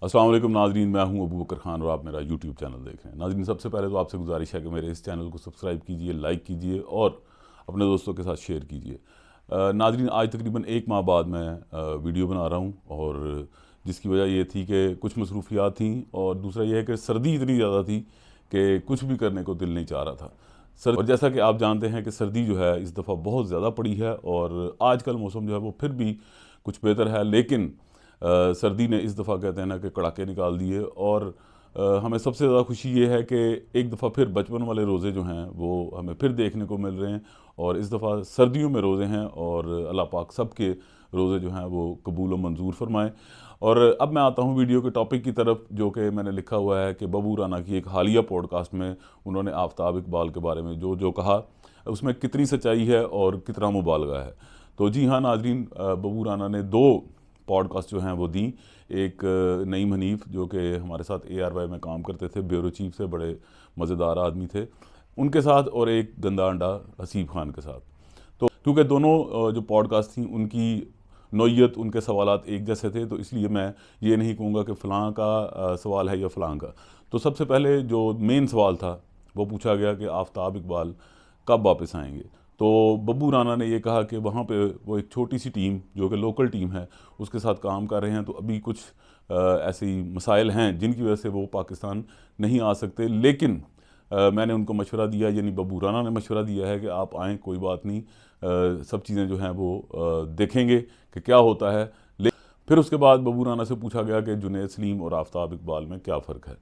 अस्सलाम वालेकुम नाज़रीन, मैं हूं अबू बकर खान और आप मेरा यूट्यूब चैनल देख रहे हैं। नाज़रीन, सबसे पहले तो आपसे गुजारिश है कि मेरे इस चैनल को सब्सक्राइब कीजिए, लाइक कीजिए और अपने दोस्तों के साथ शेयर कीजिए। नाज़रीन, आज तकरीबन 1 माह बाद मैं वीडियो बना रहा हूं और जिसकी वजह ये थी कि कुछ मसरूफियात थी और दूसरा ये है कि सर्दी इतनी ज़्यादा थी कि कुछ भी करने को दिल नहीं चाह रहा था। और जैसा कि आप जानते हैं कि सर्दी जो है इस दफ़ा बहुत ज़्यादा पड़ी है और आजकल मौसम जो है वो फिर भी कुछ बेहतर है, लेकिन सर्दी ने इस दफ़ा कहते हैं ना कि कड़ाके निकाल दिए। और हमें सबसे ज़्यादा खुशी ये है कि एक दफ़ा फिर बचपन वाले रोज़े जो हैं वो हमें फिर देखने को मिल रहे हैं और इस दफ़ा सर्दियों में रोज़े हैं और अल्लाह पाक सब के रोज़े जो हैं वो कबूल व मंजूर फरमाएँ। और अब मैं आता हूँ वीडियो के टॉपिक की तरफ, जो कि मैंने लिखा हुआ है कि बबू राना की एक हालिया पॉडकास्ट में उन्होंने आफ्ताब इकबाल के बारे में जो जो कहा उसमें कितनी सच्चाई है और कितना मुबालगा है। तो जी हाँ नाज़रीन, बबू राना ने 2 पॉडकास्ट जो हैं वो दी। एक नईम हनीफ जो कि हमारे साथ ARY में काम करते थे, ब्यूरो चीफ से बड़े मज़ेदार आदमी थे, उनके साथ, और एक गंदा अंडा हसीब खान के साथ। तो क्योंकि दोनों जो पॉडकास्ट थी उनकी नौइयत, उनके सवालात एक जैसे थे, तो इसलिए मैं ये नहीं कहूँगा कि फ़लाँ का सवाल है या फ़लाँ का। तो सबसे पहले जो मेन सवाल था वो पूछा गया कि आफ्ताब इकबाल कब वापस आएंगे। तो बब्बू राना ने ये कहा कि वहाँ पे वो एक छोटी सी टीम जो कि लोकल टीम है उसके साथ काम कर रहे हैं, तो अभी कुछ ऐसी मसाइल हैं जिनकी वजह से वो पाकिस्तान नहीं आ सकते। लेकिन मैंने उनको मशवरा दिया, यानी बब्बू राना ने मशवरा दिया है कि आप आएँ, कोई बात नहीं, सब चीज़ें जो हैं वो देखेंगे कि क्या होता है। फिर उसके बाद बब्बू राना से पूछा गया कि जुनैद सलीम और आफ्ताब इकबाल में क्या फ़र्क है।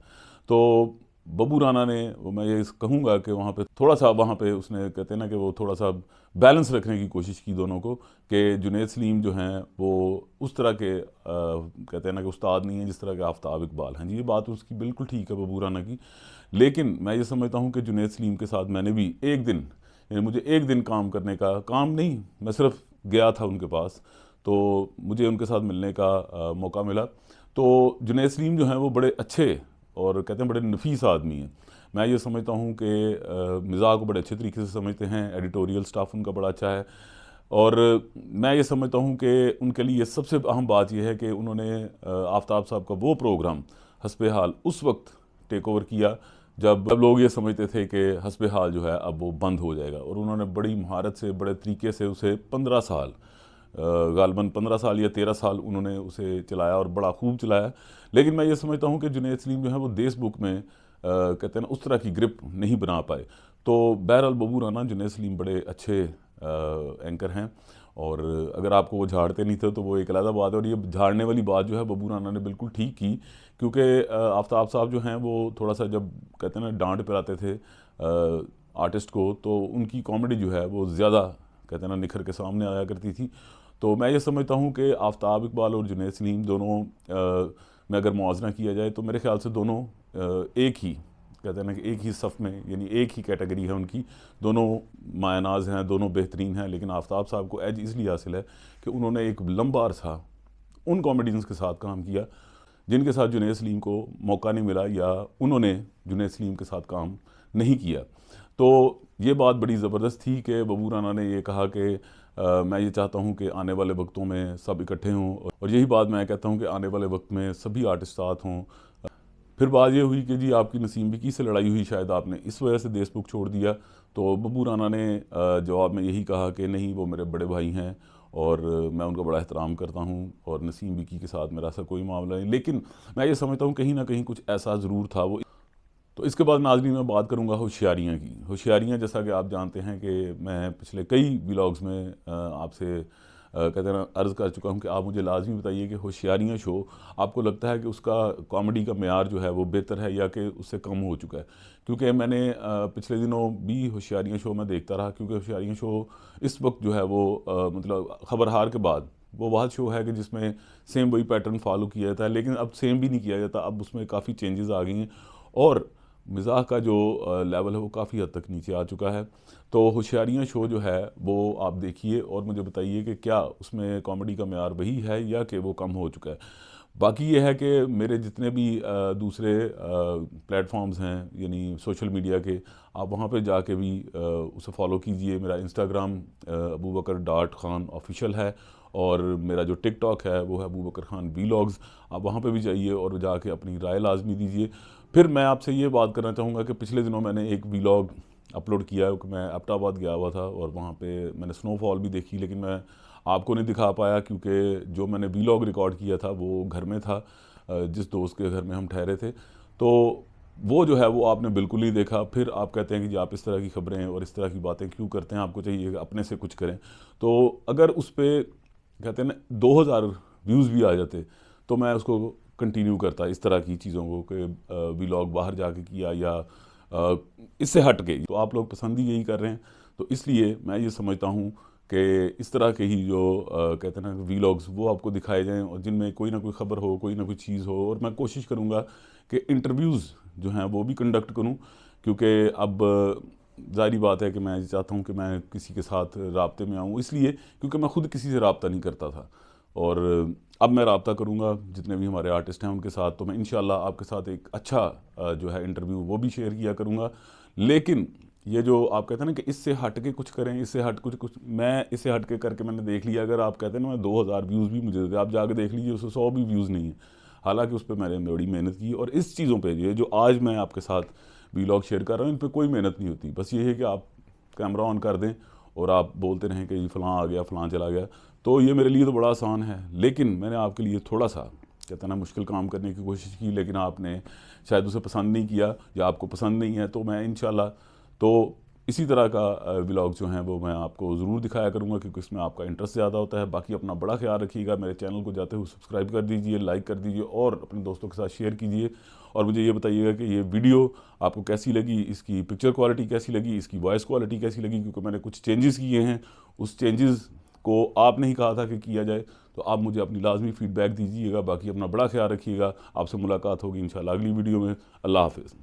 तो बब्बू राना ने, मैं ये कहूँगा कि वहाँ पे थोड़ा सा, वहाँ पे उसने, कहते हैं ना कि वो थोड़ा सा बैलेंस रखने की कोशिश की दोनों को, कि जुनैद सलीम जो हैं वो उस तरह के कहते हैं ना कि उस्ताद नहीं है जिस तरह के आफ्ताब इकबाल हैं। जी, ये बात उसकी बिल्कुल ठीक है बब्बू राना की। लेकिन मैं ये समझता हूँ कि जुनैद सलीम के साथ मैंने भी एक दिन, यानी मुझे एक दिन काम करने का, काम नहीं, मैं सिर्फ गया था उनके पास, तो मुझे उनके साथ मिलने का मौका मिला। तो जुनैद सलीम जो हैं वो बड़े अच्छे और कहते हैं बड़े नफीस आदमी हैं। मैं ये समझता हूँ कि मिज़ाज को बड़े अच्छे तरीके से समझते हैं, एडिटोरियल स्टाफ उनका बड़ा अच्छा है। और मैं ये समझता हूँ कि उनके लिए सबसे अहम बात यह है कि उन्होंने आफ्ताब साहब का वो प्रोग्राम हस्बे हाल उस वक्त टेक ओवर किया जब लोग ये समझते थे कि हस्बे हाल जो है अब वो बंद हो जाएगा, और उन्होंने बड़ी महारत से, बड़े तरीके से उसे 15 साल, गालबन 15 साल या 13 साल उन्होंने उसे चलाया और बड़ा खूब चलाया। लेकिन मैं ये समझता हूँ कि जुनैद सलीम जो है वो देश बुक में कहते हैं ना उस तरह की ग्रिप नहीं बना पाए। तो बहरहाल बब्बू राना, जुनैद सलीम बड़े अच्छे एंकर हैं, और अगर आपको वो झाड़ते नहीं थे तो वो एक अलग बात है। और ये झाड़ने वाली बात जो है बब्बू राना ने बिल्कुल ठीक की, क्योंकि आफ्ताब साहब जो हैं वो थोड़ा सा, जब कहते हैं ना डांट पिलाते थे आर्टिस्ट को, तो उनकी कॉमेडी जो है वो ज़्यादा, कहते हैं ना, निखर के सामने आया करती थी। तो मैं ये समझता हूँ कि आफ्ताब इकबाल और जुनैद सलीम दोनों में अगर मुआवजा किया जाए तो मेरे ख्याल से दोनों एक ही, कहते हैं ना कि एक ही सफ़ में, यानी एक ही कैटेगरी है उनकी। दोनों मायनाज हैं, दोनों बेहतरीन हैं, लेकिन आफ्ताब साहब को एज इसलिए हासिल है कि उन्होंने एक लंबा अरसा उन कॉमेडियंस के साथ काम किया जिनके साथ जुनैद सलीम को मौका नहीं मिला, या उन्होंने जुनैद सलीम के साथ काम नहीं किया। तो ये बात बड़ी ज़बरदस्त थी कि बब्बू राना ने ये कहा कि मैं ये चाहता हूँ कि आने वाले वक्तों में सब इकट्ठे हों, और यही बात मैं कहता हूँ कि आने वाले वक्त में सभी आर्टिस्ट साथ हों। फिर बात ये हुई कि जी आपकी नसीम विकी से लड़ाई हुई, शायद आपने इस वजह से देश बुक छोड़ दिया। तो बब्बू राना ने जवाब में यही कहा कि नहीं, वो मेरे बड़े भाई हैं और मैं उनका बड़ा एहतराम करता हूं, और नसीम विकी के साथ मेरा ऐसा कोई मामला नहीं। लेकिन मैं ये समझता हूं कहीं ना कहीं कुछ ऐसा ज़रूर था वो। तो इसके बाद नाज़रीन मैं बात करूंगा होशियारियाँ की। होशियारियाँ, जैसा कि आप जानते हैं कि मैं पिछले कई व्लॉग्स में आपसे कहते हैं ना अर्ज़ कर चुका हूँ कि आप मुझे लाजमी बताइए कि होशियारियाँ शो आपको लगता है कि उसका कॉमेडी का मेयार जो है वो बेहतर है या कि उससे कम हो चुका है। क्योंकि मैंने पिछले दिनों भी होशियारियाँ शो में देखता रहा, क्योंकि होशियारियाँ शो इस वक्त जो है वो मतलब खबरहार के बाद वो वाह शो है कि जिसमें सेम वही पैटर्न फॉलो किया जाता है, लेकिन अब सेम भी नहीं किया जाता, अब उसमें काफ़ी चेंजेस आ गई हैं और मिज़ाह का जो लेवल है वो काफ़ी हद तक नीचे आ चुका है। तो होशियारियाँ शो जो है वो आप देखिए और मुझे बताइए कि क्या उसमें कॉमेडी का मेयार वही है या कि वो कम हो चुका है। बाकी ये है कि मेरे जितने भी दूसरे प्लेटफॉर्म्स हैं, यानी सोशल मीडिया के, आप वहाँ पे जाके भी उसे फॉलो कीजिए। मेरा इंस्टाग्राम abubakar.khan ऑफिशियल है, اور میرا جو ٹک ٹاک ہے وہ ہے ابو بکر خان ولاگز، آپ وہاں پہ بھی جائیے اور جا کے اپنی رائے لازمی دیجیے۔ پھر میں آپ سے یہ بات کرنا چاہوں گا کہ پچھلے دنوں میں نے ایک ولاگ اپلوڈ کیا ہے کہ میں ایبٹ آباد گیا ہوا تھا اور وہاں پہ میں نے سنو فال بھی دیکھی، لیکن میں آپ کو نہیں دکھا پایا کیونکہ جو میں نے ولاگ ریکارڈ کیا تھا وہ گھر میں تھا، جس دوست کے گھر میں ہم ٹھہرے تھے، تو وہ جو ہے وہ آپ نے بالکل نہیں دیکھا۔ پھر آپ کہتے ہیں کہ جی آپ اس طرح کی خبریں اور اس طرح کی باتیں کیوں کرتے ہیں، آپ کو چاہیے کہ اپنے سے کچھ کریں۔ تو اگر اس پہ کہتے ہیں نا 2000 ویوز بھی آ جاتے تو میں اس کو کنٹینیو کرتا اس طرح کی چیزوں کو، کہ ولاگ باہر جا کے کیا یا اس سے ہٹ گئی۔ تو آپ لوگ پسند ہی یہی کر رہے ہیں، تو اس لیے میں یہ سمجھتا ہوں کہ اس طرح کے ہی جو کہتے ہیں نا ولاگز وہ آپ کو دکھائے جائیں، اور جن میں کوئی نہ کوئی خبر ہو، کوئی نہ کوئی چیز ہو، اور میں کوشش کروں گا کہ انٹرویوز جو ہیں وہ بھی کنڈکٹ کروں، کیونکہ اب ظاہری بات ہے کہ میں چاہتا ہوں کہ میں کسی کے ساتھ رابطے میں آؤں، اس لیے کیونکہ میں خود کسی سے رابطہ نہیں کرتا تھا، اور اب میں رابطہ کروں گا جتنے بھی ہمارے آرٹسٹ ہیں ان کے ساتھ، تو میں انشاءاللہ آپ کے ساتھ ایک اچھا جو ہے انٹرویو وہ بھی شیئر کیا کروں گا۔ لیکن یہ جو آپ کہتے ہیں نا کہ اس سے ہٹ کے کچھ کریں، اس سے ہٹ کچھ میں اس سے ہٹ کے میں نے دیکھ لیا، اگر آپ کہتے ہیں نا میں 2000 ویوز بھی مجھے دیتے، آپ جا کے دیکھ لیجیے اس سے 100 بھی ویوز نہیں ہیں، حالانکہ اس پہ میں نے بڑی محنت کی، اور اس چیزوں پہ جو آج میں آپ کے ساتھ ولاگ شیئر کر رہا ہوں ان پہ کوئی محنت نہیں ہوتی، بس یہ ہے کہ آپ کیمرہ آن کر دیں اور آپ بولتے رہیں کہ یہ فلاں آ گیا فلاں چلا گیا، تو یہ میرے لیے تو بڑا آسان ہے، لیکن میں نے آپ کے لیے تھوڑا سا کہتے ہیں نا مشکل کام کرنے کی کوشش کی، لیکن آپ نے شاید اسے پسند نہیں کیا یا آپ کو پسند نہیں ہے، تو میں انشاءاللہ تو اسی طرح کا ولاگ جو ہیں وہ میں آپ کو ضرور دکھایا کروں گا، کیونکہ اس میں آپ کا انٹرسٹ زیادہ ہوتا ہے۔ باقی اپنا بڑا خیال رکھیے گا، میرے چینل کو جاتے ہوئے سبسکرائب کر دیجئے، لائک کر دیجئے اور اپنے دوستوں کے ساتھ شیئر کیجئے، اور مجھے یہ بتائیے گا کہ یہ ویڈیو آپ کو کیسی لگی، اس کی پکچر کوالٹی کیسی لگی، اس کی وائس کوالٹی کیسی لگی، کیونکہ میں نے کچھ چینجز کیے ہیں، اس چینجز کو آپ نے ہی کہا تھا کہ کیا جائے، تو آپ مجھے اپنی لازمی فیڈ بیک دیجیے گا۔ باقی اپنا بڑا خیال رکھیے گا، آپ سے ملاقات ہوگی انشاءاللہ اگلی ویڈیو میں۔ اللہ حافظ۔